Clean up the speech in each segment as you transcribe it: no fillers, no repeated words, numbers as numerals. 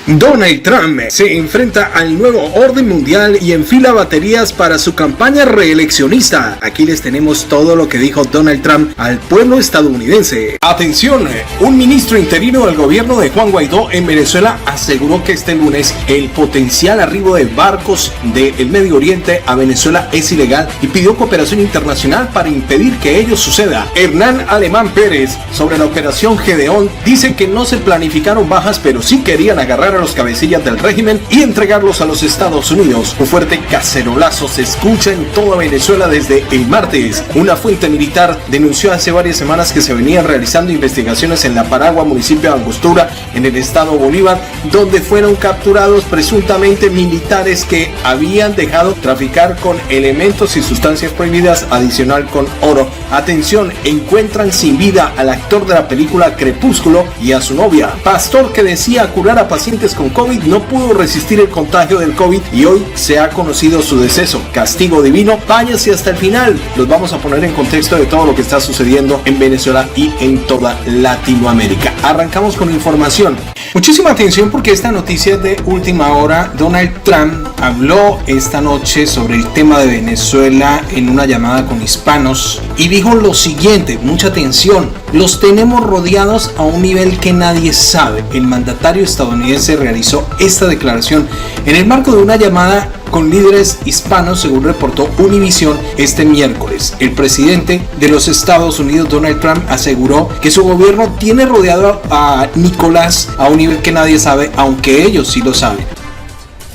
Donald Trump se enfrenta al nuevo orden mundial y enfila baterías para su campaña reeleccionista. Aquí les tenemos todo lo que dijo Donald Trump al pueblo estadounidense. Atención, un ministro interino del gobierno de Juan Guaidó en Venezuela aseguró que este lunes el potencial arribo de barcos del Medio Oriente a Venezuela es ilegal y pidió cooperación internacional para impedir que ello suceda. Hernán Alemán Pérez, sobre la operación Gedeón, dice que no se planificaron bajas, pero sí querían agarrar a los cabecillas del régimen y entregarlos a los Estados Unidos. Un fuerte cacerolazo se escucha en toda Venezuela desde el martes. Una fuente militar denunció hace varias semanas que se venían realizando investigaciones en La Paragua, municipio de Angostura, en el estado Bolívar, donde fueron capturados presuntamente militares que habían dejado traficar con elementos y sustancias prohibidas, adicional con oro. Atención, encuentran sin vida al actor de la película Crepúsculo y a su novia. Pastor que decía curar a pacientes con COVID no pudo resistir el contagio del COVID y hoy se ha conocido su deceso. Castigo divino, váyase hasta el final. Los vamos a poner en contexto de todo lo que está sucediendo en Venezuela y en toda Latinoamérica. Arrancamos con información. Muchísima atención porque esta noticia es de última hora. Donald Trump habló esta noche sobre el tema de Venezuela en una llamada con hispanos y dijo lo siguiente, mucha atención: los tenemos rodeados a un nivel que nadie sabe. El mandatario estadounidense realizó esta declaración en el marco de una llamada con líderes hispanos, según reportó Univision este miércoles. El presidente de los Estados Unidos, Donald Trump, aseguró que su gobierno tiene rodeado a Nicolás a un nivel que nadie sabe, aunque ellos sí lo saben.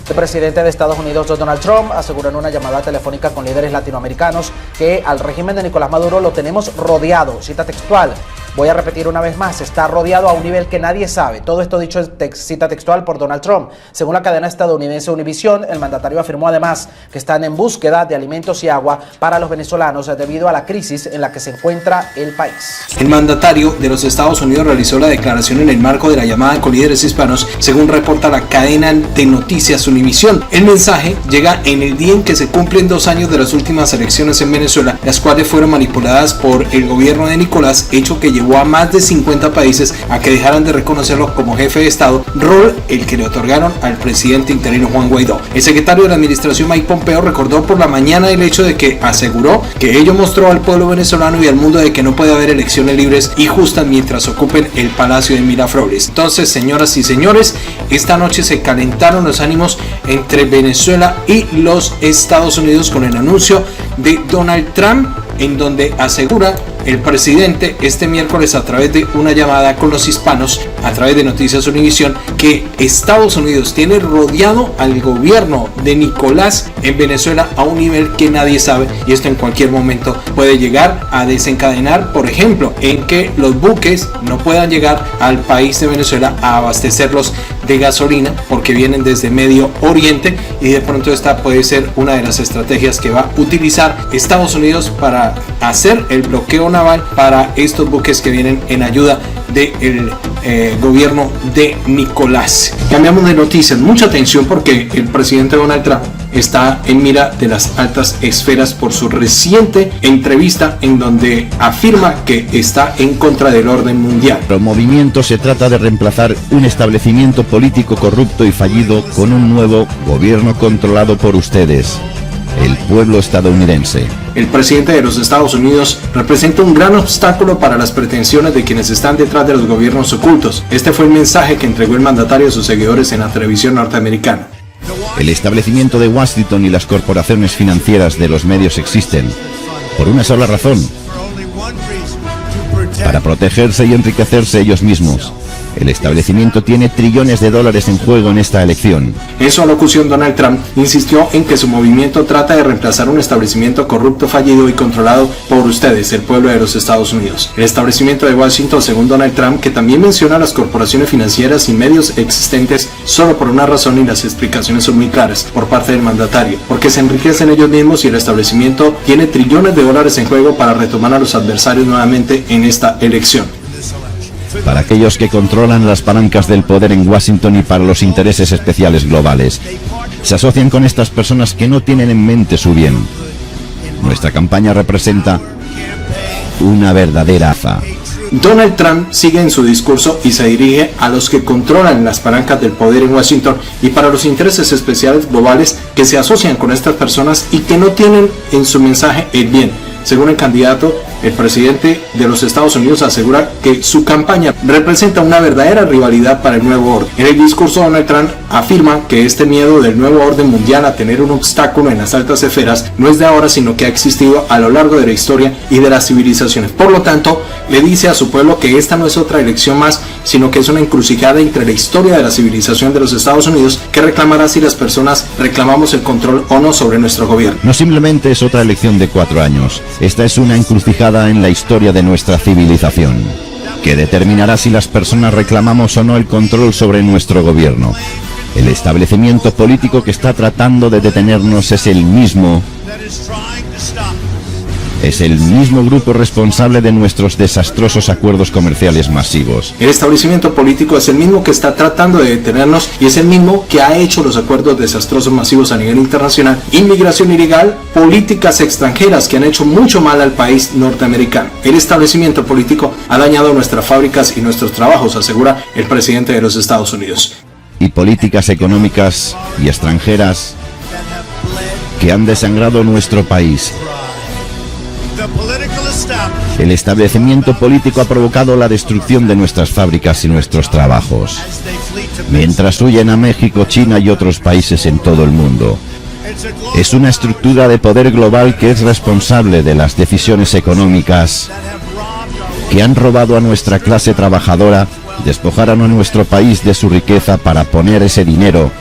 El presidente de Estados Unidos, Donald Trump, aseguró en una llamada telefónica con líderes latinoamericanos que al régimen de Nicolás Maduro lo tenemos rodeado. Cita textual. Voy a repetir una vez más, está rodeado a un nivel que nadie sabe. Todo esto dicho en cita textual por Donald Trump. Según la cadena estadounidense Univision, el mandatario afirmó además que están en búsqueda de alimentos y agua para los venezolanos debido a la crisis en la que se encuentra el país. El mandatario de los Estados Unidos realizó la declaración en el marco de la llamada con líderes hispanos, según reporta la cadena de noticias Univision. El mensaje llega en el día en que se cumplen 2 años de las últimas elecciones en Venezuela, las cuales fueron manipuladas por el gobierno de Nicolás, hecho que llevó a más de 50 países a que dejaran de reconocerlo como jefe de Estado, rol el que le otorgaron al presidente interino Juan Guaidó. El secretario de la administración Mike Pompeo recordó por la mañana el hecho de que aseguró que ello mostró al pueblo venezolano y al mundo de que no puede haber elecciones libres y justas mientras ocupen el Palacio de Miraflores. Entonces, señoras y señores, esta noche se calentaron los ánimos entre Venezuela y los Estados Unidos con el anuncio de Donald Trump, en donde asegura el presidente este miércoles a través de una llamada con los hispanos a través de Noticias Univision que Estados Unidos tiene rodeado al gobierno de Nicolás en Venezuela a un nivel que nadie sabe, y esto en cualquier momento puede llegar a desencadenar, por ejemplo, en que los buques no puedan llegar al país de Venezuela a abastecerlos de gasolina porque vienen desde Medio Oriente, y de pronto esta puede ser una de las estrategias que va a utilizar Estados Unidos para hacer el bloqueo naval para estos buques que vienen en ayuda del gobierno de Nicolás. Cambiamos de noticias, mucha atención porque el presidente Donald Trump está en mira de las altas esferas por su reciente entrevista en donde afirma que está en contra del orden mundial. El movimiento se trata de reemplazar un establecimiento político corrupto y fallido con un nuevo gobierno controlado por ustedes, el pueblo estadounidense. El presidente de los Estados Unidos representa un gran obstáculo para las pretensiones de quienes están detrás de los gobiernos ocultos. Este fue el mensaje que entregó el mandatario a sus seguidores en la televisión norteamericana. El establecimiento de Washington y las corporaciones financieras de los medios existen por una sola razón: para protegerse y enriquecerse ellos mismos. El establecimiento tiene trillones de dólares en juego en esta elección. En su alocución, Donald Trump insistió en que su movimiento trata de reemplazar un establecimiento corrupto, fallido y controlado por ustedes, el pueblo de los Estados Unidos. El establecimiento de Washington, según Donald Trump, que también menciona a las corporaciones financieras y medios existentes solo por una razón, y las explicaciones son muy claras por parte del mandatario, porque se enriquecen ellos mismos y el establecimiento tiene trillones de dólares en juego para retomar a los adversarios nuevamente en esta elección. Para aquellos que controlan las palancas del poder en Washington y para los intereses especiales globales. Se asocian con estas personas que no tienen en mente su bien. Nuestra campaña representa una verdadera afa. Donald Trump sigue en su discurso y se dirige a los que controlan las palancas del poder en Washington y para los intereses especiales globales que se asocian con estas personas y que no tienen en su mensaje el bien. Según el candidato, el presidente de los Estados Unidos asegura que su campaña representa una verdadera rivalidad para el nuevo orden. En el discurso, Donald Trump afirma que este miedo del nuevo orden mundial a tener un obstáculo en las altas esferas no es de ahora, sino que ha existido a lo largo de la historia y de las civilizaciones. Por lo tanto, le dice a su pueblo que esta no es otra elección más, sino que es una encrucijada entre la historia de la civilización de los Estados Unidos que reclamará si las personas reclamamos el control o no sobre nuestro gobierno. No simplemente es otra elección de 4 años, esta es una encrucijada en la historia de nuestra civilización, que determinará si las personas reclamamos o no el control sobre nuestro gobierno. El establecimiento político que está tratando de detenernos es el mismo grupo responsable de nuestros desastrosos acuerdos comerciales masivos. El establecimiento político es el mismo que está tratando de detenernos y es el mismo que ha hecho los acuerdos desastrosos masivos a nivel internacional, inmigración ilegal, políticas extranjeras que han hecho mucho mal al país norteamericano. El establecimiento político ha dañado nuestras fábricas y nuestros trabajos, asegura el presidente de los Estados Unidos. Y políticas económicas y extranjeras que han desangrado nuestro país. El establecimiento político ha provocado la destrucción de nuestras fábricas y nuestros trabajos, mientras huyen a México, China y otros países en todo el mundo. Es una estructura de poder global que es responsable de las decisiones económicas que han robado a nuestra clase trabajadora, despojaron a nuestro país de su riqueza para poner ese dinero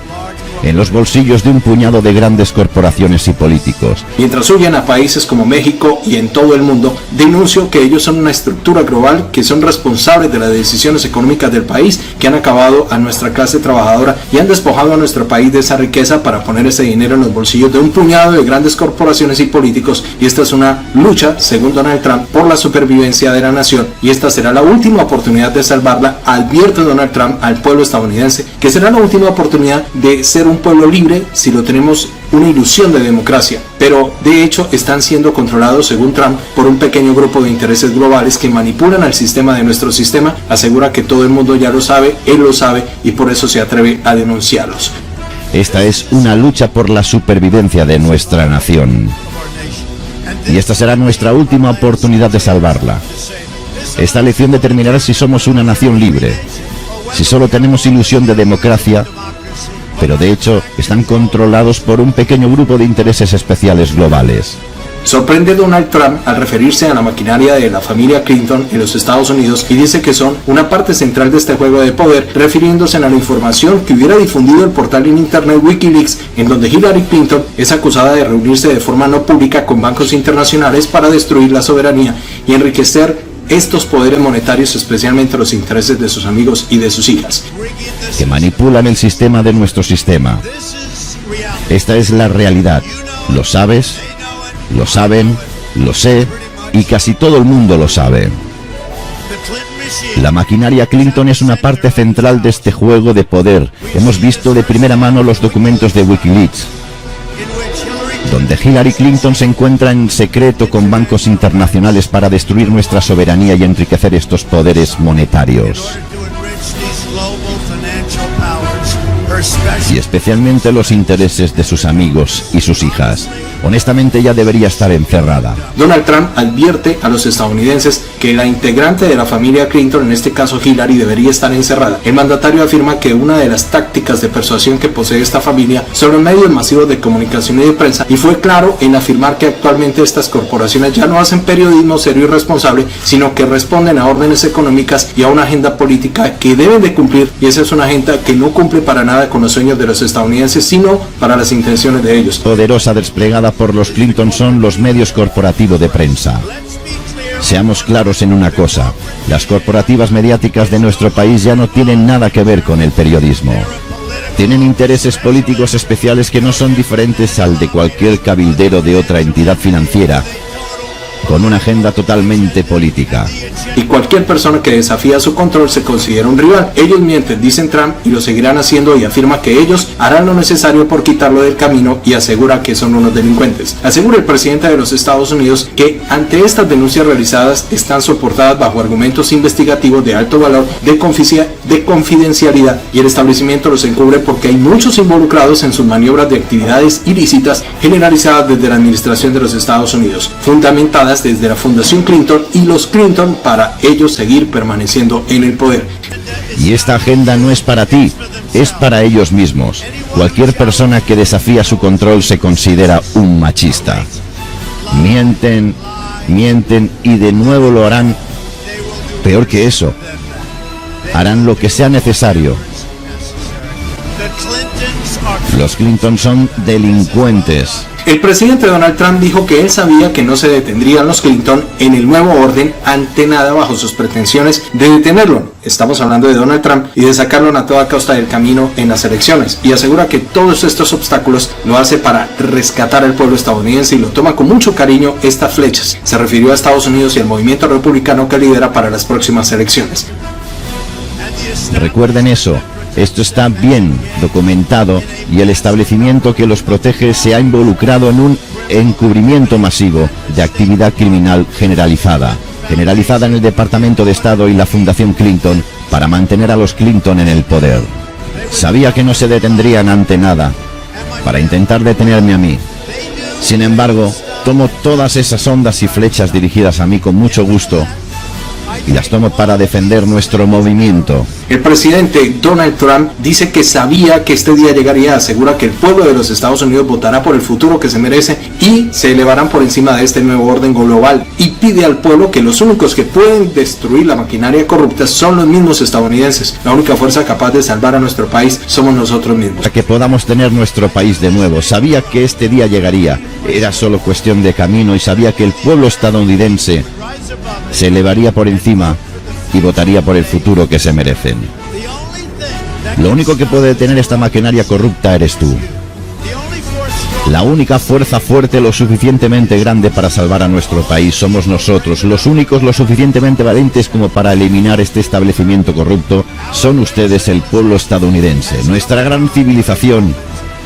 en los bolsillos de un puñado de grandes corporaciones y políticos. Mientras huyen a países como México y en todo el mundo, denuncio que ellos son una estructura global que son responsables de las decisiones económicas del país, que han acabado a nuestra clase trabajadora y han despojado a nuestro país de esa riqueza para poner ese dinero en los bolsillos de un puñado de grandes corporaciones y políticos. Y esta es una lucha, según Donald Trump, por la supervivencia de la nación, y esta será la última oportunidad de salvarla. Advierte Donald Trump al pueblo estadounidense que será la última oportunidad de ser un pueblo libre si lo tenemos una ilusión de democracia, pero de hecho están siendo controlados, según Trump, por un pequeño grupo de intereses globales que manipulan al sistema de nuestro sistema. Asegura que todo el mundo ya lo sabe, él lo sabe y por eso se atreve a denunciarlos. Esta es una lucha por la supervivencia de nuestra nación y esta será nuestra última oportunidad de salvarla. Esta elección determinará si somos una nación libre, si solo tenemos ilusión de democracia, pero de hecho están controlados por un pequeño grupo de intereses especiales globales. Sorprende Donald Trump al referirse a la maquinaria de la familia Clinton en los Estados Unidos y dice que son una parte central de este juego de poder, refiriéndose a la información que hubiera difundido el portal en internet Wikileaks, en donde Hillary Clinton es acusada de reunirse de forma no pública con bancos internacionales para destruir la soberanía y enriquecer estos poderes monetarios, especialmente los intereses de sus amigos y de sus hijas, que manipulan el sistema de nuestro sistema. Esta es la realidad. ¿Lo sabes? ¿Lo saben? ¿Lo sé? Y casi todo el mundo lo sabe. La maquinaria Clinton es una parte central de este juego de poder. Hemos visto de primera mano los documentos de Wikileaks, donde Hillary Clinton se encuentra en secreto con bancos internacionales para destruir nuestra soberanía y enriquecer estos poderes monetarios, y especialmente los intereses de sus amigos y sus hijas. Honestamente, ya debería estar encerrada. Donald Trump advierte a los estadounidenses que la integrante de la familia Clinton, en este caso Hillary, debería estar encerrada. El mandatario afirma que una de las tácticas de persuasión que posee esta familia son los medios masivos de comunicación y de prensa, y fue claro en afirmar que actualmente estas corporaciones ya no hacen periodismo serio y responsable, sino que responden a órdenes económicas y a una agenda política que deben de cumplir, y esa es una agenda que no cumple para nada con los sueños de los estadounidenses, sino para las intenciones de ellos. Poderosa desplegada por los Clinton son los medios corporativos de prensa. Seamos claros en una cosa, las corporativas mediáticas de nuestro país ya no tienen nada que ver con el periodismo. Tienen intereses políticos especiales que no son diferentes al de cualquier cabildero de otra entidad financiera, con una agenda totalmente política. Y cualquier persona que desafía su control se considera un rival. Ellos mienten, dicen Trump, y lo seguirán haciendo, y afirma que ellos harán lo necesario por quitarlo del camino, y asegura que son unos delincuentes. Asegura el presidente de los Estados Unidos que ante estas denuncias realizadas están soportadas bajo argumentos investigativos de alto valor de confidencialidad, y el establecimiento los encubre porque hay muchos involucrados en sus maniobras de actividades ilícitas generalizadas desde la administración de los Estados Unidos, fundamentadas desde la Fundación Clinton y los Clinton para ellos seguir permaneciendo en el poder. Y esta agenda no es para ti, es para ellos mismos. Cualquier persona que desafía su control se considera un machista. Mienten y de nuevo lo harán. Peor que eso, harán lo que sea necesario. Los Clinton son delincuentes. El presidente Donald Trump dijo que él sabía que no se detendrían los Clinton en el nuevo orden ante nada bajo sus pretensiones de detenerlo. Estamos hablando de Donald Trump y de sacarlo a toda costa del camino en las elecciones, y asegura que todos estos obstáculos lo hace para rescatar al pueblo estadounidense y lo toma con mucho cariño estas flechas. Se refirió a Estados Unidos y al movimiento republicano que lidera para las próximas elecciones. Recuerden eso. Esto está bien documentado y el establecimiento que los protege se ha involucrado en un encubrimiento masivo de actividad criminal generalizada en el Departamento de Estado y la Fundación Clinton para mantener a los Clinton en el poder. Sabía que no se detendrían ante nada para intentar detenerme a mí. Sin embargo, tomo todas esas ondas y flechas dirigidas a mí con mucho gusto y las tomo para defender nuestro movimiento. El presidente Donald Trump dice que sabía que este día llegaría, asegura que el pueblo de los Estados Unidos votará por el futuro que se merece y se elevarán por encima de este nuevo orden global, y pide al pueblo que los únicos que pueden destruir la maquinaria corrupta son los mismos estadounidenses. La única fuerza capaz de salvar a nuestro país somos nosotros mismos. Para que podamos tener nuestro país de nuevo. Sabía que este día llegaría, era solo cuestión de camino, y sabía que el pueblo estadounidense se elevaría por encima y votaría por el futuro que se merecen. Lo único que puede detener esta maquinaria corrupta eres tú. La única fuerza fuerte lo suficientemente grande para salvar a nuestro país somos nosotros. Los únicos lo suficientemente valientes como para eliminar este establecimiento corrupto son ustedes, el pueblo estadounidense. Nuestra gran civilización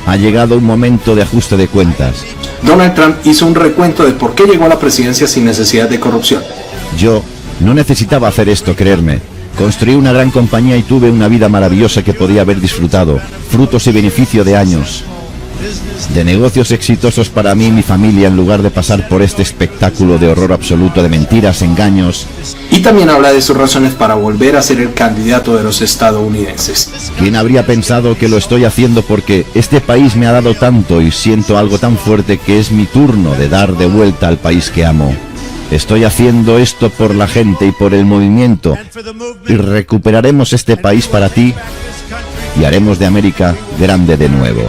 ha llegado a un momento de ajuste de cuentas. Donald Trump hizo un recuento de por qué llegó a la presidencia sin necesidad de corrupción. Yo no necesitaba hacer esto, creerme. Construí una gran compañía y tuve una vida maravillosa que podía haber disfrutado, frutos y beneficio de años de negocios exitosos para mí y mi familia, en lugar de pasar por este espectáculo de horror absoluto, de mentiras, engaños. Y también habla de sus razones para volver a ser el candidato de los estadounidenses. ¿Quién habría pensado que lo estoy haciendo porque este país me ha dado tanto y siento algo tan fuerte que es mi turno de dar de vuelta al país que amo? Estoy haciendo esto por la gente y por el movimiento, y recuperaremos este país para ti y haremos de América grande de nuevo.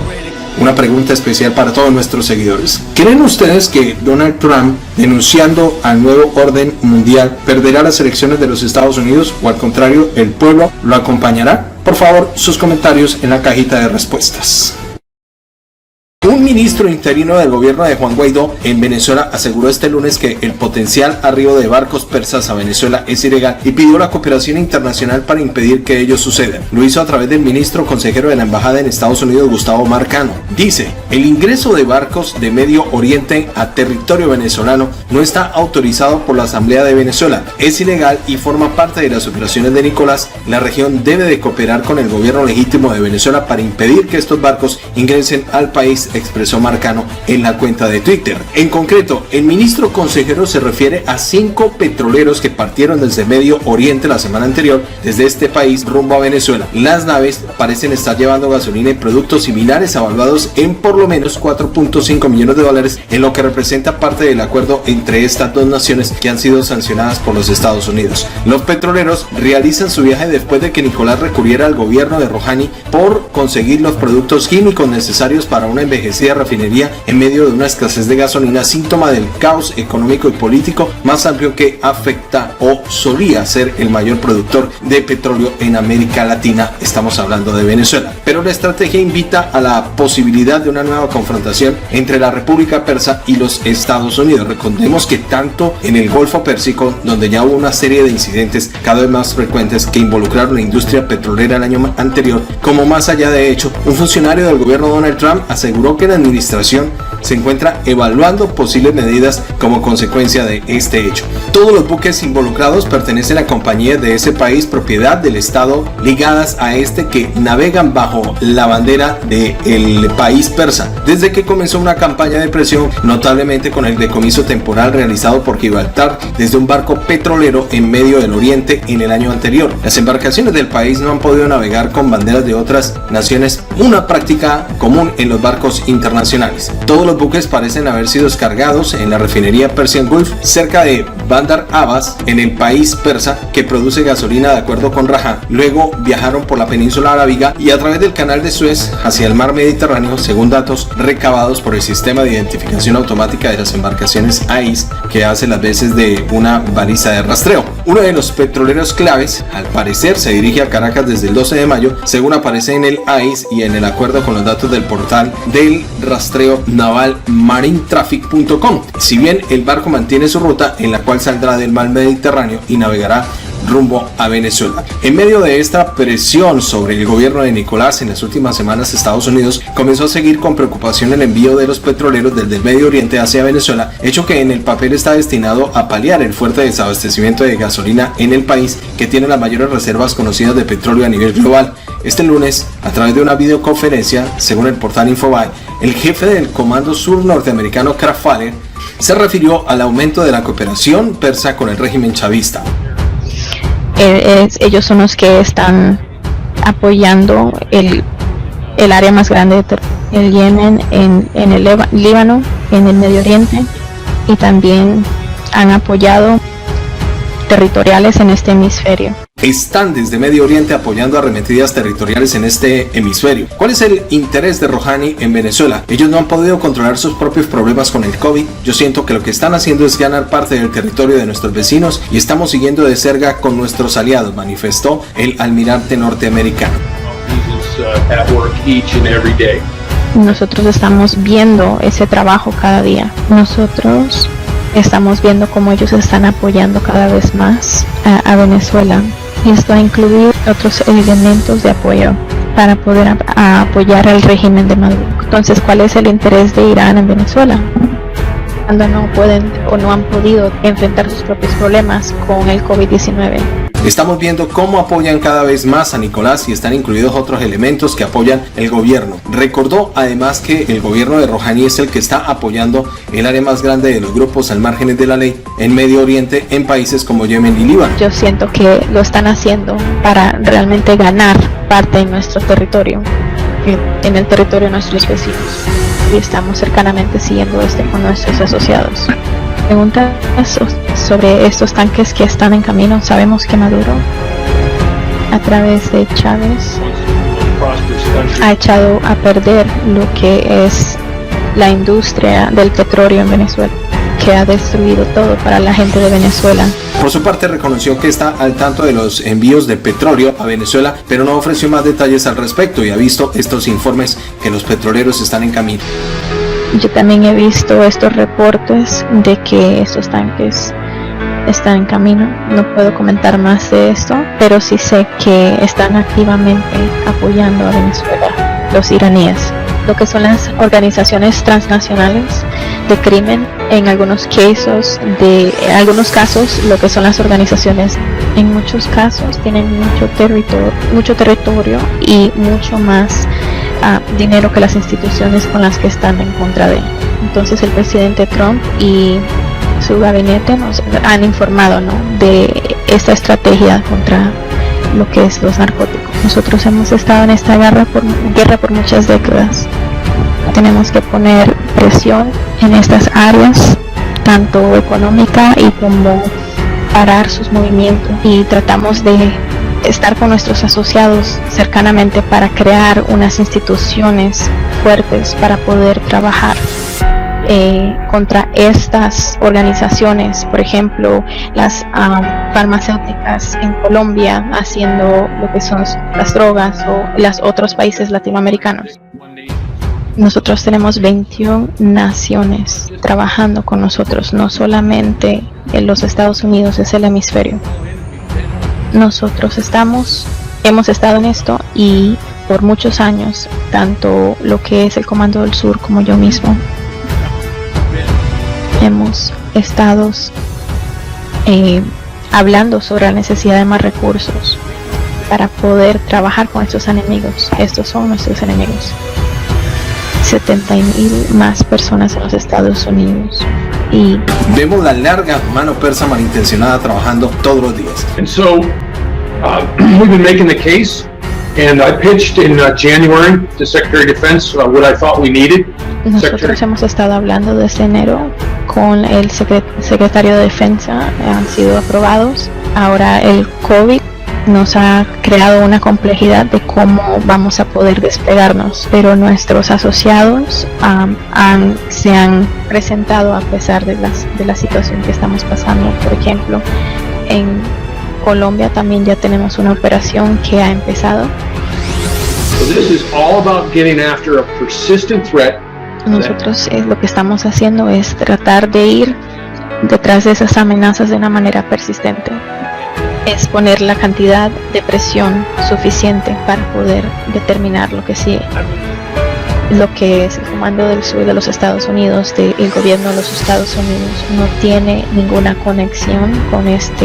Una pregunta especial para todos nuestros seguidores. ¿Creen ustedes que Donald Trump, denunciando al nuevo orden mundial, perderá las elecciones de los Estados Unidos, o al contrario, el pueblo lo acompañará? Por favor, sus comentarios en la cajita de respuestas. Un ministro interino del gobierno de Juan Guaidó en Venezuela aseguró este lunes que el potencial arribo de barcos persas a Venezuela es ilegal y pidió la cooperación internacional para impedir que ello suceda. Lo hizo a través del ministro consejero de la embajada en Estados Unidos, Gustavo Marcano. Dice: el ingreso de barcos de Medio Oriente a territorio venezolano no está autorizado por la Asamblea de Venezuela, es ilegal y forma parte de las operaciones de Nicolás. La región debe de cooperar con el gobierno legítimo de Venezuela para impedir que estos barcos ingresen al país, expresó Marcano en la cuenta de Twitter. En concreto, el ministro consejero se refiere a 5 petroleros que partieron desde Medio Oriente la semana anterior desde este país rumbo a Venezuela. Las naves parecen estar llevando gasolina y productos similares avaluados en por lo menos $4.5 millones, en lo que representa parte del acuerdo entre estas dos naciones que han sido sancionadas por los Estados Unidos. Los petroleros realizan su viaje después de que Nicolás recurriera al gobierno de Rouhani por conseguir los productos químicos necesarios para una envejecida refinería en medio de una escasez de gasolina, síntoma del caos económico y político más amplio que afecta o solía ser el mayor productor de petróleo en América Latina. Estamos hablando de Venezuela. Pero la estrategia invita a la posibilidad de una nueva confrontación entre la República Persa y los Estados Unidos. Recordemos que tanto en el Golfo Pérsico, donde ya hubo una serie de incidentes cada vez más frecuentes que involucraron la industria petrolera el año anterior, como más allá. De hecho, un funcionario del gobierno Donald Trump aseguró que la administración se encuentra evaluando posibles medidas como consecuencia de este hecho. Todos los buques involucrados pertenecen a compañías de ese país, propiedad del Estado, ligadas a este, que navegan bajo la bandera del país persa, desde que comenzó una campaña de presión, notablemente con el decomiso temporal realizado por Gibraltar desde un barco petrolero en medio del Oriente en el año anterior. Las embarcaciones del país no han podido navegar con banderas de otras naciones, una práctica común en los barcos internacionales. Todos los buques parecen haber sido descargados en la refinería Persian Gulf, cerca de Bandar Abbas, en el país persa, que produce gasolina de acuerdo con Raja. Luego viajaron por la península arábiga y a través del canal de Suez hacia el mar Mediterráneo, según datos recabados por el sistema de identificación automática de las embarcaciones AIS, que hace las veces de una baliza de rastreo. Uno de los petroleros claves, al parecer, se dirige a Caracas desde el 12 de mayo, según aparece en el AIS y en el acuerdo con los datos del portal del rastreo naval marinetraffic.com. Si bien el barco mantiene su ruta, en la cual saldrá del mar Mediterráneo y navegará rumbo a Venezuela. En medio de esta presión sobre el gobierno de Nicolás, en las últimas semanas Estados Unidos comenzó a seguir con preocupación el envío de los petroleros desde el Medio Oriente hacia Venezuela, hecho que en el papel está destinado a paliar el fuerte desabastecimiento de gasolina en el país, que tiene las mayores reservas conocidas de petróleo a nivel global. Este lunes, a través de una videoconferencia, según el portal Infobae, el jefe del Comando Sur norteamericano, Kraft Faller, se refirió al aumento de la cooperación persa con el régimen chavista. Ellos son los que están apoyando el área más grande de el Yemen, en el Líbano, en el Medio Oriente, y también han apoyado territoriales en este hemisferio. Están desde Medio Oriente apoyando arremetidas territoriales en este hemisferio. ¿Cuál es el interés de Rouhani en Venezuela? Ellos no han podido controlar sus propios problemas con el COVID. Yo siento que lo que están haciendo es ganar parte del territorio de nuestros vecinos y estamos siguiendo de cerca con nuestros aliados, manifestó el almirante norteamericano. Nosotros estamos viendo ese trabajo cada día. Nosotros estamos viendo cómo ellos están apoyando cada vez más a Venezuela. Y esto va a incluir otros elementos de apoyo para poder apoyar al régimen de Maduro. Entonces, ¿cuál es el interés de Irán en Venezuela? Cuando no pueden o no han podido enfrentar sus propios problemas con el COVID-19. Estamos viendo cómo apoyan cada vez más a Nicolás y están incluidos otros elementos que apoyan el gobierno. Recordó además que el gobierno de Rouhani es el que está apoyando el área más grande de los grupos al margen de la ley en Medio Oriente, en países como Yemen y Líbano. Yo siento que lo están haciendo para realmente ganar parte de nuestro territorio, en el territorio de nuestros vecinos. Y estamos cercanamente siguiendo esto con nuestros asociados. Preguntas sobre estos tanques que están en camino. Sabemos que Maduro, a través de Chávez, ha echado a perder lo que es la industria del petróleo en Venezuela, que ha destruido todo para la gente de Venezuela. Por su parte, reconoció que está al tanto de los envíos de petróleo a Venezuela, pero no ofreció más detalles al respecto y ha visto estos informes que los petroleros están en camino. Yo también he visto estos reportes de que estos tanques están en camino. No puedo comentar más de esto, pero sí sé que están activamente apoyando a Venezuela, los iraníes. Lo que son las organizaciones transnacionales de crimen, en algunos casos, lo que son las organizaciones, en muchos casos tienen mucho territorio y mucho más dinero que las instituciones con las que están en contra de él. Entonces el presidente Trump y su gabinete nos han informado, ¿no?, de esta estrategia contra lo que es los narcóticos. Nosotros hemos estado en esta guerra por muchas décadas. Tenemos que poner presión en estas áreas, tanto económica y como parar sus movimientos, y tratamos de estar con nuestros asociados cercanamente para crear unas instituciones fuertes para poder trabajar contra estas organizaciones, por ejemplo las farmacéuticas en Colombia haciendo lo que son las drogas, o los otros países latinoamericanos. Nosotros tenemos 21 naciones trabajando con nosotros, no solamente en los Estados Unidos, es el hemisferio. Nosotros hemos estado en esto, y por muchos años, tanto lo que es el Comando del Sur como yo mismo, hemos estado hablando sobre la necesidad de más recursos para poder trabajar con estos enemigos. Estos son nuestros enemigos. 70,000 más personas en los Estados Unidos. Y vemos la larga mano persa malintencionada trabajando todos los días. And so we've been making the case, and I pitched in January to Secretary of Defense what I thought we needed. Nosotros hemos estado hablando desde enero con el secretario de Defensa, han sido aprobados. Ahora el COVID nos ha creado una complejidad de cómo vamos a poder despegarnos, pero nuestros asociados se han presentado a pesar de la situación que estamos pasando. Por ejemplo, en Colombia también ya tenemos una operación que ha empezado. So this is all about getting after a persistent threat. Nosotros lo que estamos haciendo es tratar de ir detrás de esas amenazas de una manera persistente. Es poner la cantidad de presión suficiente para poder determinar lo que sigue. Lo que es el Comando del Sur de los Estados Unidos, del gobierno de los Estados Unidos, no tiene ninguna conexión con esta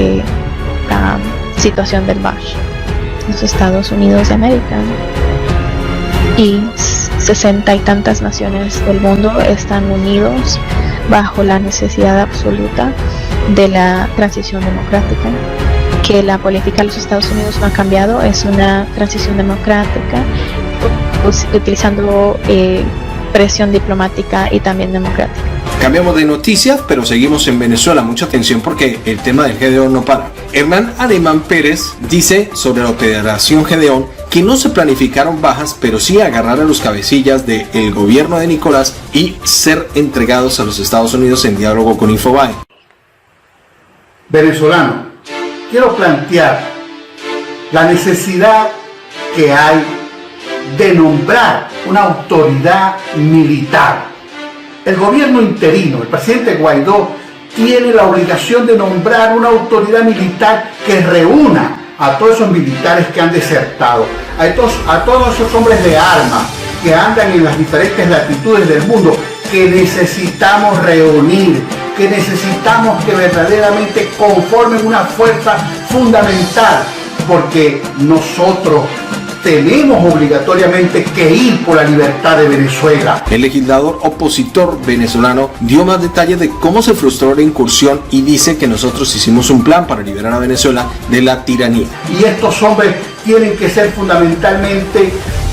situación del Bash. Los Estados Unidos de América y 60 y tantas naciones del mundo están unidos bajo la necesidad absoluta de la transición democrática, que la política de los Estados Unidos no ha cambiado, es una transición democrática utilizando presión diplomática y también democrática. Cambiamos de noticias, pero seguimos en Venezuela. Mucha atención porque el tema del Gedeón no para. Hernán Alemán Pérez dice sobre la operación Gedeón que no se planificaron bajas, pero sí agarrar a los cabecillas del gobierno de Nicolás y ser entregados a los Estados Unidos en diálogo con Infobae. Venezolano, quiero plantear la necesidad que hay de nombrar una autoridad militar. El gobierno interino, el presidente Guaidó, tiene la obligación de nombrar una autoridad militar que reúna a todos esos militares que han desertado, a todos esos hombres de armas que andan en las diferentes latitudes del mundo, que necesitamos reunir, que necesitamos que verdaderamente conformen una fuerza fundamental, porque nosotros tenemos obligatoriamente que ir por la libertad de Venezuela. El legislador opositor venezolano dio más detalles de cómo se frustró la incursión y dice que nosotros hicimos un plan para liberar a Venezuela de la tiranía. Y estos hombres tienen que ser fundamentalmente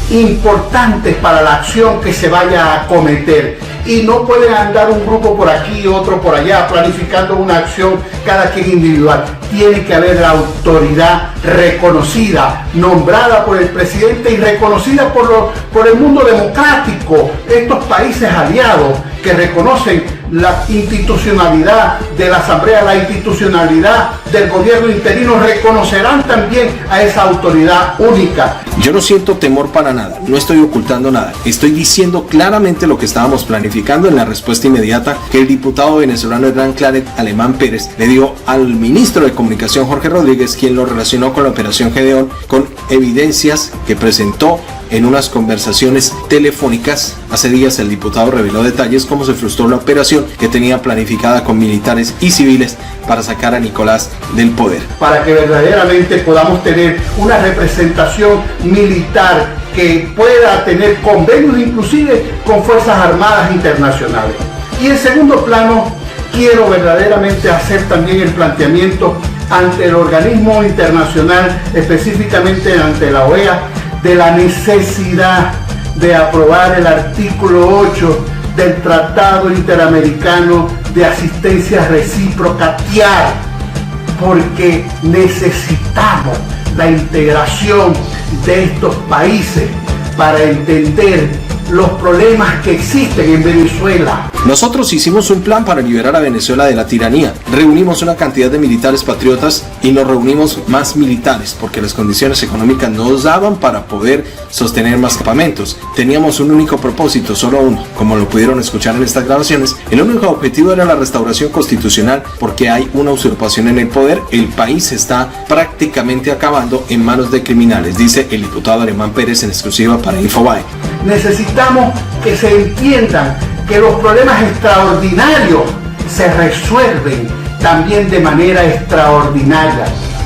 importantes para la acción que se vaya a acometer. Y no pueden andar un grupo por aquí, otro por allá, planificando una acción cada quien individual. Tiene que haber la autoridad reconocida, nombrada por el presidente y reconocida por el mundo democrático. Estos países aliados que reconocen la institucionalidad de la Asamblea, la institucionalidad del gobierno interino, reconocerán también a esa autoridad única. Yo no siento temor para nada, no estoy ocultando nada, estoy diciendo claramente lo que estábamos planificando en la respuesta inmediata que el diputado venezolano Hernán Claret Alemán Pérez le dio al ministro de Comunicación Jorge Rodríguez, quien lo relacionó con la operación Gedeón, con evidencias que presentó en unas conversaciones telefónicas. Hace días el diputado reveló detalles cómo se frustró la operación que tenía planificada con militares y civiles para sacar a Nicolás del poder. Para que verdaderamente podamos tener una representación militar que pueda tener convenios inclusive con Fuerzas Armadas internacionales. Y en segundo plano, quiero verdaderamente hacer también el planteamiento ante el organismo internacional, específicamente ante la OEA, de la necesidad de aprobar el artículo 8 del Tratado Interamericano de Asistencia Recíproca, TIAR, porque necesitamos la integración de estos países para entender los problemas que existen en Venezuela. Nosotros hicimos un plan para liberar a Venezuela de la tiranía. Reunimos una cantidad de militares patriotas y nos reunimos más militares porque las condiciones económicas no nos daban para poder sostener más campamentos. Teníamos un único propósito, solo uno. Como lo pudieron escuchar en estas grabaciones, el único objetivo era la restauración constitucional porque hay una usurpación en el poder. El país se está prácticamente acabando en manos de criminales, dice el diputado Alemán Pérez en exclusiva para Infobae. Necesitamos que se entiendan que los problemas extraordinarios se resuelven también de manera extraordinaria.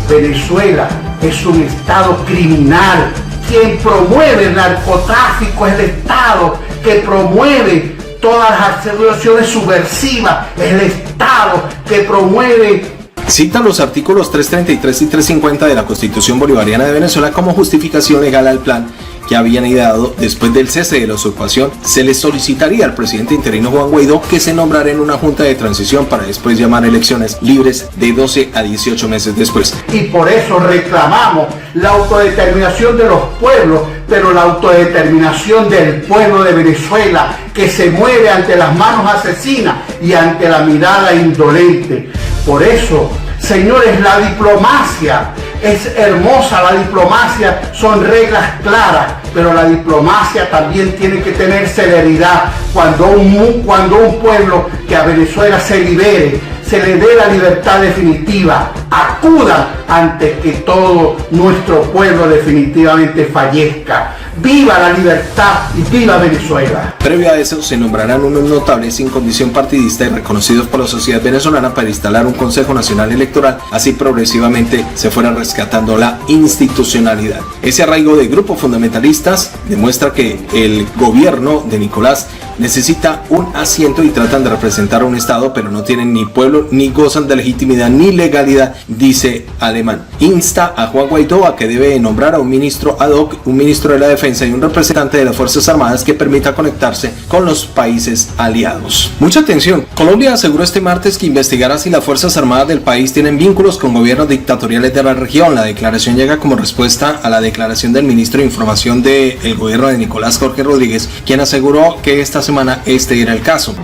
Venezuela es un estado criminal. Quien promueve el narcotráfico es el Estado que promueve todas las acciones subversivas, es el Estado que promueve. Citan los artículos 333 y 350 de la Constitución Bolivariana de Venezuela como justificación legal al plan que habían ideado. Después del cese de la usurpación, se le solicitaría al presidente interino Juan Guaidó que se nombrara en una junta de transición para después llamar elecciones libres de 12 a 18 meses después. Y por eso reclamamos la autodeterminación de los pueblos, pero la autodeterminación del pueblo de Venezuela, que se mueve ante las manos asesinas y ante la mirada indolente. Por eso, señores, la diplomacia es hermosa, la diplomacia son reglas claras, pero la diplomacia también tiene que tener celeridad. Cuando un pueblo que a Venezuela se libere, se le dé la libertad definitiva, acudan antes que todo nuestro pueblo definitivamente fallezca. ¡Viva la libertad y viva Venezuela! Previo a eso, se nombrarán unos notables sin condición partidista y reconocidos por la sociedad venezolana para instalar un Consejo Nacional Electoral, así progresivamente se fuera rescatando la institucionalidad. Ese arraigo de grupos fundamentalistas demuestra que el gobierno de Nicolás necesita un asiento y tratan de representar a un Estado, pero no tienen ni pueblo, ni gozan de legitimidad ni legalidad, dice Alemán. Insta a Juan Guaidó a que debe nombrar a un ministro ad hoc, un ministro de la Defensa y un representante de las Fuerzas Armadas que permita conectarse con los países aliados. Mucha atención. Colombia aseguró este martes que investigará si las Fuerzas Armadas del país tienen vínculos con gobiernos dictatoriales de la región. La declaración llega como respuesta a la declaración del ministro de Información del gobierno de Nicolás Jorge Rodríguez, quien aseguró que esta semana este era el caso.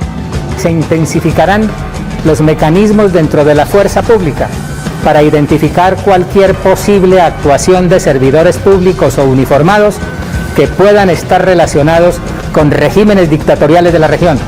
Se intensificarán los mecanismos dentro de la fuerza pública para identificar cualquier posible actuación de servidores públicos o uniformados que puedan estar relacionados con regímenes dictatoriales de la región,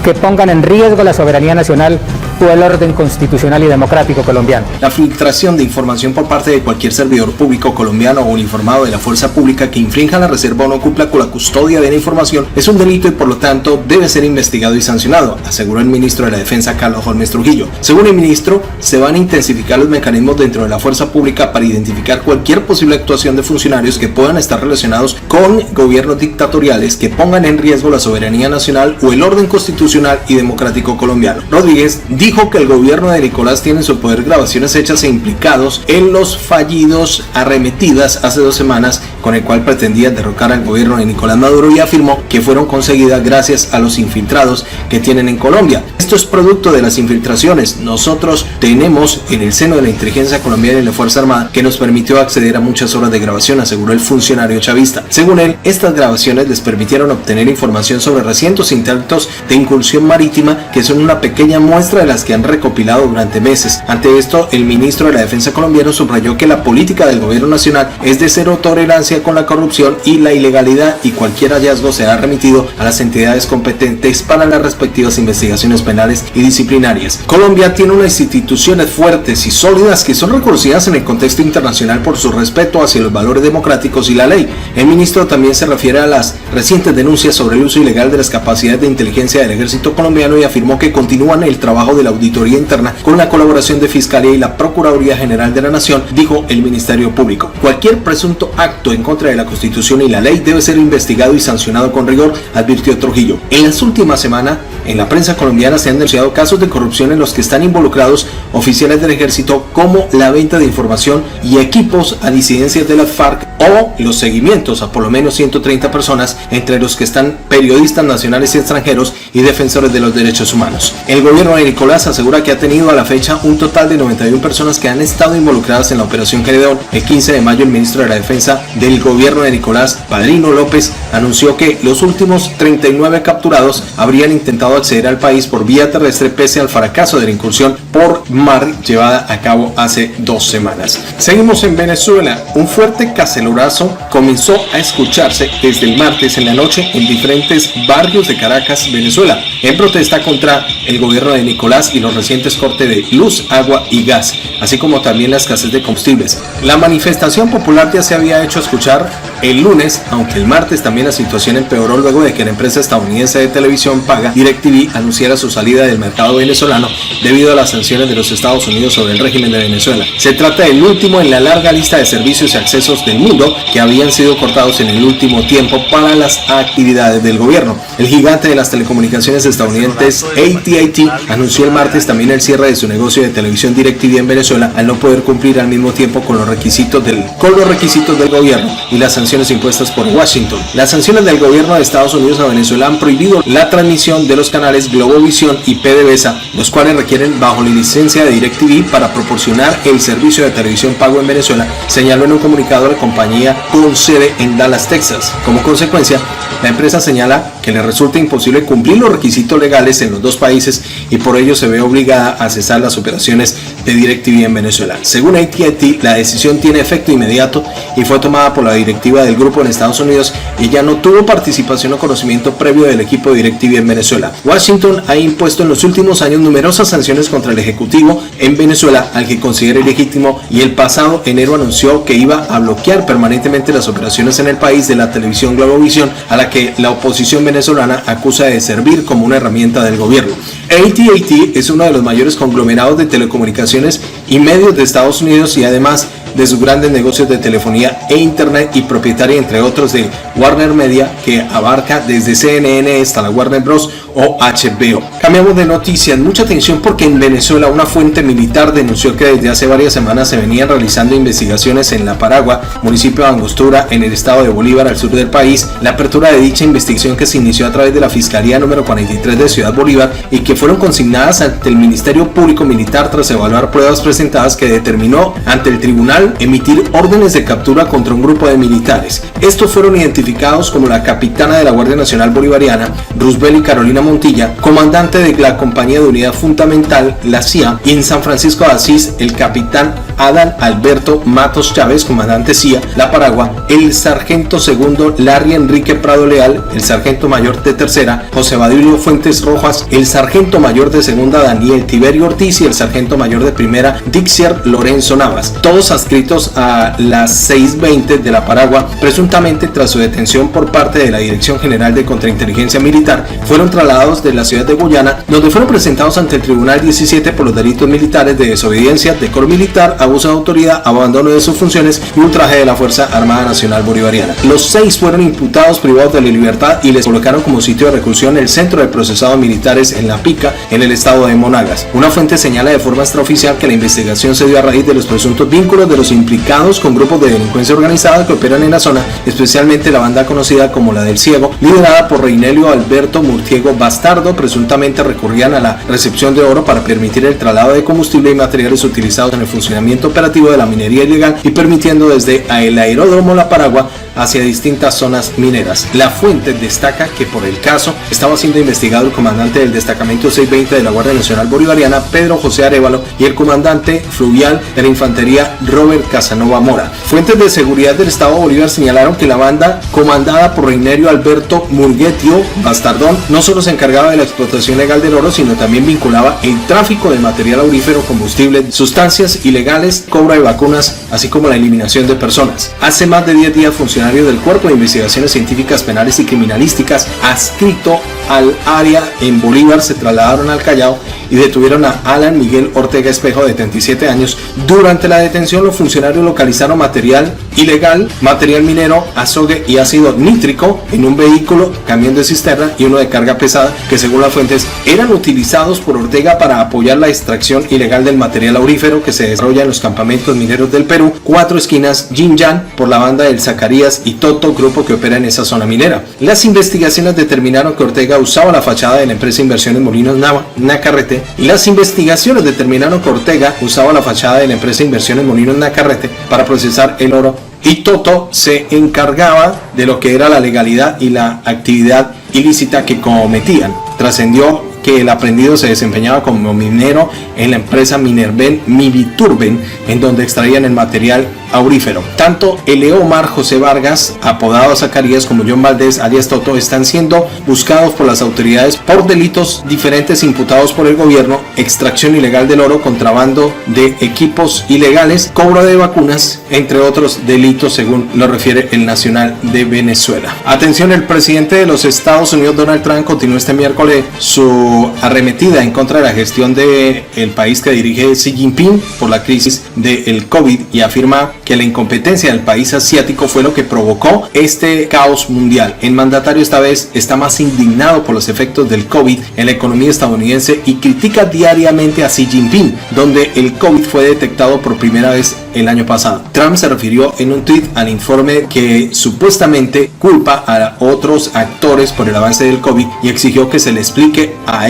que pongan en riesgo la soberanía nacional o el orden constitucional y democrático colombiano. La filtración de información por parte de cualquier servidor público colombiano o uniformado de la fuerza pública que infrinja la reserva o no cumpla con la custodia de la información es un delito y por lo tanto debe ser investigado y sancionado, aseguró el ministro de la Defensa Carlos Holmes Trujillo. Según el ministro, se van a intensificar los mecanismos dentro de la fuerza pública para identificar cualquier posible actuación de funcionarios que puedan estar relacionados con gobiernos dictatoriales que pongan en riesgo la soberanía nacional o el orden constitucional y democrático colombiano. Rodríguez dijo que el gobierno de Nicolás tiene en su poder grabaciones hechas e implicados en los fallidos arremetidas hace 2 semanas con el cual pretendía derrocar al gobierno de Nicolás Maduro y afirmó que fueron conseguidas gracias a los infiltrados que tienen en Colombia. Esto es producto de las infiltraciones. Nosotros tenemos en el seno de la inteligencia colombiana y la Fuerza Armada que nos permitió acceder a muchas horas de grabación, aseguró el funcionario chavista. Según él, estas grabaciones les permitieron obtener información sobre recientes intentos de incursión marítima que son una pequeña muestra de las que han recopilado durante meses. Ante esto, el ministro de la Defensa colombiano subrayó que la política del gobierno nacional es de cero tolerancia con la corrupción y la ilegalidad y cualquier hallazgo será remitido a las entidades competentes para las respectivas investigaciones penales y disciplinarias. Colombia tiene unas instituciones fuertes y sólidas que son reconocidas en el contexto internacional por su respeto hacia los valores democráticos y la ley. El ministro también se refiere a las recientes denuncias sobre el uso ilegal de las capacidades de inteligencia del ejército colombiano y afirmó que continúan el trabajo de la auditoría interna con la colaboración de Fiscalía y la Procuraduría General de la Nación, dijo el Ministerio Público. Cualquier presunto acto en contra de la Constitución y la ley debe ser investigado y sancionado con rigor, advirtió Trujillo. En las últimas semanas, en la prensa colombiana se han denunciado casos de corrupción en los que están involucrados oficiales del ejército, como la venta de información y equipos a disidencias de las FARC o los seguimientos a por lo menos 130 personas, entre los que están periodistas nacionales y extranjeros y defensores de los derechos humanos. El gobierno de Nicolás asegura que ha tenido a la fecha un total de 91 personas que han estado involucradas en la Operación Gedeón. El 15 de mayo el ministro de la Defensa del gobierno de Nicolás, Padrino López, anunció que los últimos 39 capturados habrían intentado acceder al país por vía terrestre pese al fracaso de la incursión por mar llevada a cabo hace 2 semanas. Seguimos en Venezuela. Un fuerte cacerolazo comenzó a escucharse desde el martes en la noche en diferentes barrios de Caracas, Venezuela, en protesta contra el gobierno de Nicolás y los recientes cortes de luz, agua y gas, así como también la escasez de combustibles. La manifestación popular ya se había hecho escuchar el lunes, aunque el martes también la situación empeoró luego de que la empresa estadounidense de televisión paga DirecTV anunciara su salida del mercado venezolano debido a las sanciones de los Estados Unidos sobre el régimen de Venezuela. Se trata del último en la larga lista de servicios y accesos del mundo que habían sido cortados en el último tiempo para las actividades del gobierno. El gigante de las telecomunicaciones estadounidenses AT&T anunció el martes también el cierre de su negocio de televisión DirecTV en Venezuela al no poder cumplir al mismo tiempo con los requisitos del gobierno y las sanciones impuestas por Washington. Las sanciones del gobierno de Estados Unidos a Venezuela han prohibido la transmisión de los canales Globovisión y PDVSA, los cuales requieren bajo la licencia de DirecTV para proporcionar el servicio de televisión pago en Venezuela, señaló en un comunicado la compañía con sede en Dallas, Texas. Como consecuencia, la empresa señala que le resulta imposible cumplir los requisitos legales en los dos países y por ello se ve obligada a cesar las operaciones de DirecTV en Venezuela. Según AT&T, la decisión tiene efecto inmediato y fue tomada por la directiva del grupo en Estados Unidos y ya no tuvo participación o conocimiento previo del equipo de DirecTV en Venezuela. Washington ha impuesto en los últimos años numerosas sanciones contra el ejecutivo en Venezuela, al que considera ilegítimo, y el pasado enero anunció que iba a bloquear permanentemente las operaciones en el país de la televisión Globovisión, a la que la oposición venezolana acusa de servir como una herramienta del gobierno. AT&T es uno de los mayores conglomerados de telecomunicaciones y medios de Estados Unidos y además de sus grandes negocios de telefonía e internet, y propietaria entre otros de Warner Media, que abarca desde CNN hasta la Warner Bros. O HBO. Cambiamos de noticias. Mucha atención porque en Venezuela una fuente militar denunció que desde hace varias semanas se venían realizando investigaciones en La Paragua, municipio de Angostura, en el estado de Bolívar, al sur del país. La apertura de dicha investigación, que se inició a través de la Fiscalía número 43 de Ciudad Bolívar y que fueron consignadas ante el Ministerio Público Militar tras evaluar pruebas presentadas, que determinó ante el tribunal emitir órdenes de captura contra un grupo de militares. Estos fueron identificados como la capitana de la Guardia Nacional Bolivariana, Roosevelt y Carolina Montilla, comandante de la Compañía de Unidad Fundamental, la CIA, y en San Francisco de Asís, el capitán Adán Alberto Matos Chávez, comandante CIA, La Paragua, el sargento segundo Larry Enrique Prado Leal, el sargento mayor de tercera José Badilio Fuentes Rojas, el sargento mayor de segunda Daniel Tiberio Ortiz y el sargento mayor de primera Dixier Lorenzo Navas, todos adscritos a las 620 de La Paragua. Presuntamente, tras su detención por parte de la Dirección General de Contrainteligencia Militar, fueron trasladados de la ciudad de Guyana, donde fueron presentados ante el Tribunal 17 por los delitos militares de desobediencia, decoro militar, abuso de autoridad, abandono de sus funciones y ultraje de la Fuerza Armada Nacional Bolivariana. Los 6 fueron imputados privados de la libertad y les colocaron como sitio de reclusión el Centro de Procesados Militares en La Pica, en el estado de Monagas. Una fuente señala de forma extraoficial que la investigación se dio a raíz de los presuntos vínculos de los implicados con grupos de delincuencia organizada que operan en la zona, especialmente la banda conocida como la del Ciego, liderada por Reinelio Alberto Murtiego Bastardo. Presuntamente recurrían a la recepción de oro para permitir el traslado de combustible y materiales utilizados en el funcionamiento operativo de la minería ilegal y permitiendo desde el aeródromo La Paragua hacia distintas zonas mineras. La fuente destaca que por el caso estaba siendo investigado el comandante del destacamento 620 de la Guardia Nacional Bolivariana, Pedro José Arévalo, y el comandante fluvial de la infantería, Robert Casanova Mora. Fuentes de seguridad del estado de Bolívar señalaron que la banda, comandada por Reinerio Alberto Murguetio Bastardón, no solo se encargaba de la explotación ilegal del oro, sino también vinculaba el tráfico de material aurífero, combustible, sustancias ilegales, cobro de vacunas, así como la eliminación de personas. Hace más de 10 días, funcionarios del Cuerpo de Investigaciones Científicas Penales y Criminalísticas, adscrito al área en Bolívar, se trasladaron al Callao y detuvieron a Alan Miguel Ortega Espejo, de 37 años. Durante la detención, los funcionarios localizaron material ilegal, material minero, azogue y ácido nítrico en un vehículo, camión de cisterna y uno de carga pesada, que según las fuentes eran utilizados por Ortega para apoyar la extracción ilegal del material aurífero que se desarrolla en los campamentos mineros del Perú, Cuatro Esquinas, Jinyan, por la banda del Zacarías y Toto, grupo que opera en esa zona minera. Las investigaciones determinaron que Ortega usaba la fachada de la empresa Inversiones Molinos Nacarrete, y las investigaciones determinaron que Ortega usaba la fachada de la empresa Inversiones Molinos Nacarrete para procesar el oro, y Toto se encargaba de lo que era la legalidad y la actividad ilícita que cometían. Trascendió que el aprendido se desempeñaba como minero en la empresa Minerven Militurben, en donde extraían el material aurífero. Tanto Eleomar José Vargas, apodado Zacarías, como John Valdés, alias Toto, están siendo buscados por las autoridades por delitos diferentes imputados por el gobierno: extracción ilegal del oro, contrabando de equipos ilegales, cobro de vacunas, entre otros delitos, según lo refiere el Nacional de Venezuela. Atención, el presidente de los Estados Unidos, Donald Trump, continuó este miércoles su arremetida en contra de la gestión del país que dirige Xi Jinping por la crisis del COVID, y afirma que la incompetencia del país asiático fue lo que provocó este caos mundial. El mandatario esta vez está más indignado por los efectos del COVID en la economía estadounidense y critica diariamente a Xi Jinping, donde el COVID fue detectado por primera vez el año pasado. Trump se refirió en un tweet al informe que supuestamente culpa a otros actores por el avance del COVID y exigió que se le explique a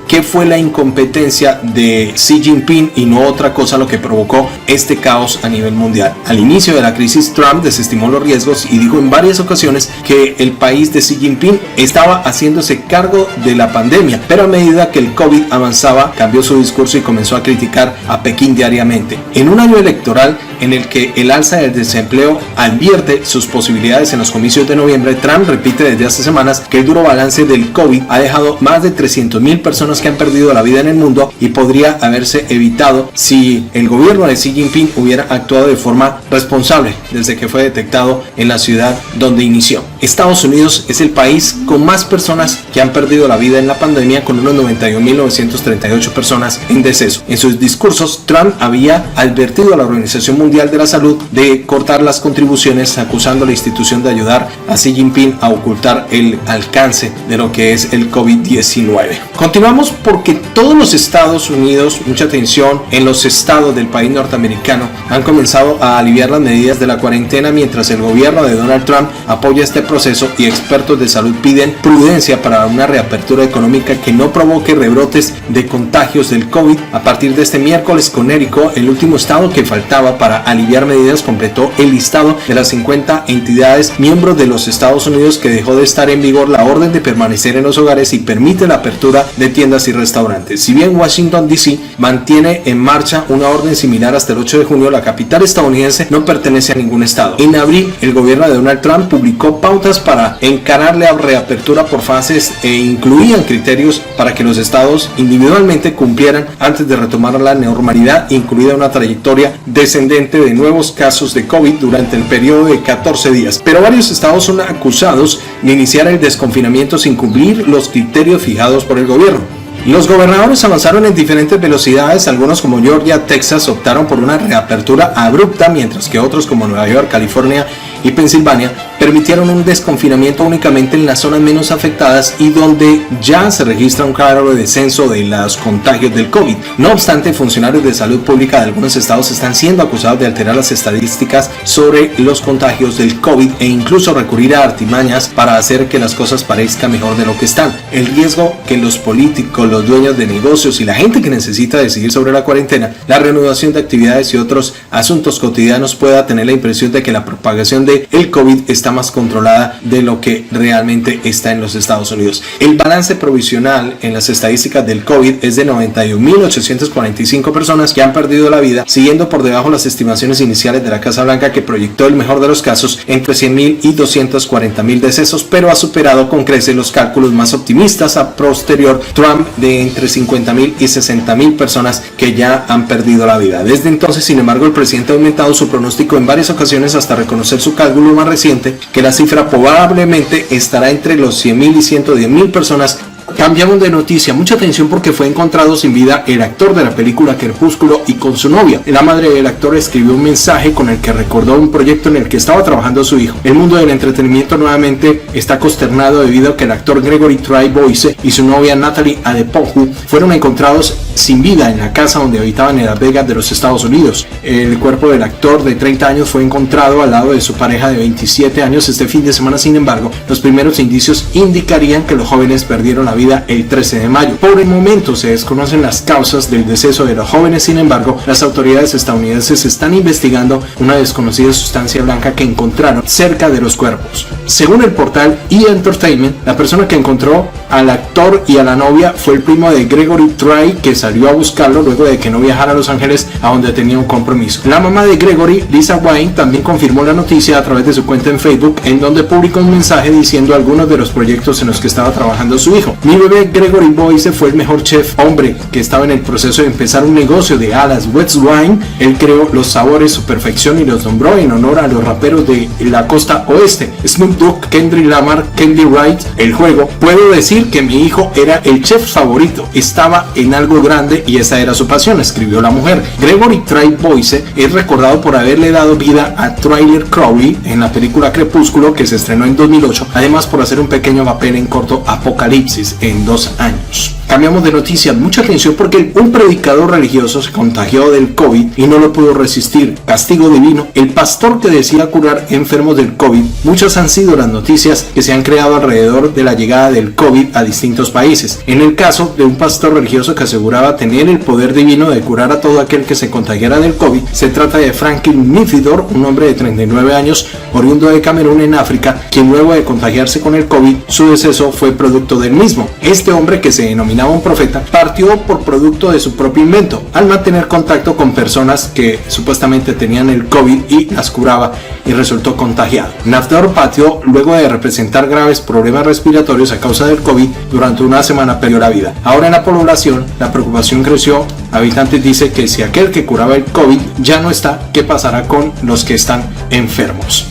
qué fue la incompetencia de Xi Jinping y no otra cosa lo que provocó este caos a nivel mundial. Al inicio de la crisis, Trump desestimó los riesgos y dijo en varias ocasiones que el país de Xi Jinping estaba haciéndose cargo de la pandemia, pero a medida que el COVID avanzaba, cambió su discurso y comenzó a criticar a Pekín diariamente. En un año electoral en el que el alza del desempleo advierte sus posibilidades en los comicios de noviembre, Trump repite desde hace semanas que el duro balance del COVID ha dejado más de 300,000 personas que han perdido la vida en el mundo y podría haberse evitado si el gobierno de Xi Jinping hubiera actuado de forma responsable desde que fue detectado en la ciudad donde inició. Estados Unidos es el país con más personas que han perdido la vida en la pandemia, con unos 91.938 personas en deceso. En sus discursos, Trump había advertido a la Organización Mundial de la Salud de cortar las contribuciones, acusando a la institución de ayudar a Xi Jinping a ocultar el alcance de lo que es el COVID-19. Continuamos porque todos los Estados Unidos, mucha atención, en los estados del país norteamericano han comenzado a aliviar las medidas de la cuarentena, mientras el gobierno de Donald Trump apoya este proceso y expertos de salud piden prudencia para una reapertura económica que no provoque rebrotes de contagios del COVID. A partir de este miércoles, Connecticut, el último estado que faltaba para aliviar medidas, completó el listado de las 50 entidades miembros de los Estados Unidos que dejó de estar en vigor la orden de permanecer en los hogares y permite la apertura de tiendas y restaurantes. Si bien Washington DC mantiene en marcha una orden similar hasta el 8 de junio, la capital estadounidense no pertenece a ningún estado. En abril, el gobierno de Donald Trump publicó pautas para encarar la reapertura por fases e incluían criterios para que los estados individualmente cumplieran antes de retomar la normalidad, incluida una trayectoria descendente de nuevos casos de COVID durante el periodo de 14 días. Pero varios estados son acusados de iniciar el desconfinamiento sin cumplir los criterios fijados por el gobierno. Los gobernadores avanzaron en diferentes velocidades, algunos como Georgia, Texas optaron por una reapertura abrupta, mientras que otros como Nueva York, California y Pensilvania permitieron un desconfinamiento únicamente en las zonas menos afectadas y donde ya se registra un claro descenso de los contagios del COVID. No obstante, funcionarios de salud pública de algunos estados están siendo acusados de alterar las estadísticas sobre los contagios del COVID e incluso recurrir a artimañas para hacer que las cosas parezcan mejor de lo que están. El riesgo que los políticos, los dueños de negocios y la gente que necesita decidir sobre la cuarentena, la reanudación de actividades y otros asuntos cotidianos pueda tener la impresión de que la propagación del COVID está está más controlada de lo que realmente está en los Estados Unidos. El balance provisional en las estadísticas del COVID es de 91.845 personas que han perdido la vida, siguiendo por debajo las estimaciones iniciales de la Casa Blanca, que proyectó el mejor de los casos entre 100.000 y 240.000 decesos, pero ha superado con creces los cálculos más optimistas a posterior Trump de entre 50.000 y 60.000 personas que ya han perdido la vida. Desde entonces, sin embargo, el presidente ha aumentado su pronóstico en varias ocasiones hasta reconocer su cálculo más reciente, que la cifra probablemente estará entre los 100.000 y 110.000 personas. Cambiamos de noticia, mucha atención porque fue encontrado sin vida el actor de la película Crepúsculo y con su novia. La madre del actor escribió un mensaje con el que recordó un proyecto en el que estaba trabajando su hijo. El mundo del entretenimiento nuevamente está consternado debido a que el actor Gregory Troy Boyce y su novia Natalie Adepoju fueron encontrados sin vida en la casa donde habitaban en Las Vegas de los Estados Unidos. El cuerpo del actor de 30 años fue encontrado al lado de su pareja de 27 años este fin de semana. Sin embargo, los primeros indicios indicarían que los jóvenes perdieron la vida el 13 de mayo. Por el momento se desconocen las causas del deceso de los jóvenes. Sin embargo, las autoridades estadounidenses están investigando una desconocida sustancia blanca que encontraron cerca de los cuerpos. Según el portal E! Entertainment, la persona que encontró al actor y a la novia fue el primo de Gregory Troy, que salió a buscarlo luego de que no viajara a Los Ángeles, a donde tenía un compromiso. La mamá de Gregory, Lisa Wine, también confirmó la noticia a través de su cuenta en Facebook, en donde publicó un mensaje diciendo algunos de los proyectos en los que estaba trabajando su hijo. Mi bebé Gregory Boyce fue el mejor chef hombre que estaba en el proceso de empezar un negocio de alas West Wine. Él creó los sabores su perfección y los nombró en honor a los raperos de la costa oeste, Snoop Dogg, Kendrick Lamar, Candy Wright. El juego, puedo decir que mi hijo era el chef favorito, estaba en algo grande y esa era su pasión, escribió la mujer. Gregory Troy Boyce es recordado por haberle dado vida a Tyler Crowley en la película Crepúsculo, que se estrenó en 2008, además por hacer un pequeño papel en corto Apocalipsis en 2 años. Cambiamos de noticia, mucha atención porque un predicador religioso se contagió del COVID y no lo pudo resistir. Castigo divino. El pastor que decía curar enfermos del COVID. Muchas han sido las noticias que se han creado alrededor de la llegada del COVID a distintos países. En el caso de un pastor religioso que aseguraba tener el poder divino de curar a todo aquel que se contagiara del COVID, se trata de Franklin Nifidor, un hombre de 39 años, oriundo de Camerún en África, quien luego de contagiarse con el COVID, su deceso fue producto del mismo. Este hombre, que se denominaba un profeta, partió por producto de su propio invento, al mantener contacto con personas que supuestamente tenían el COVID y las curaba, y resultó contagiado. Nafdor partió luego de representar graves problemas respiratorios a causa del COVID. Durante una semana perdió la vida. Ahora en la población la preocupación creció. Habitantes dicen que si aquel que curaba el COVID ya no está, ¿qué pasará con los que están enfermos?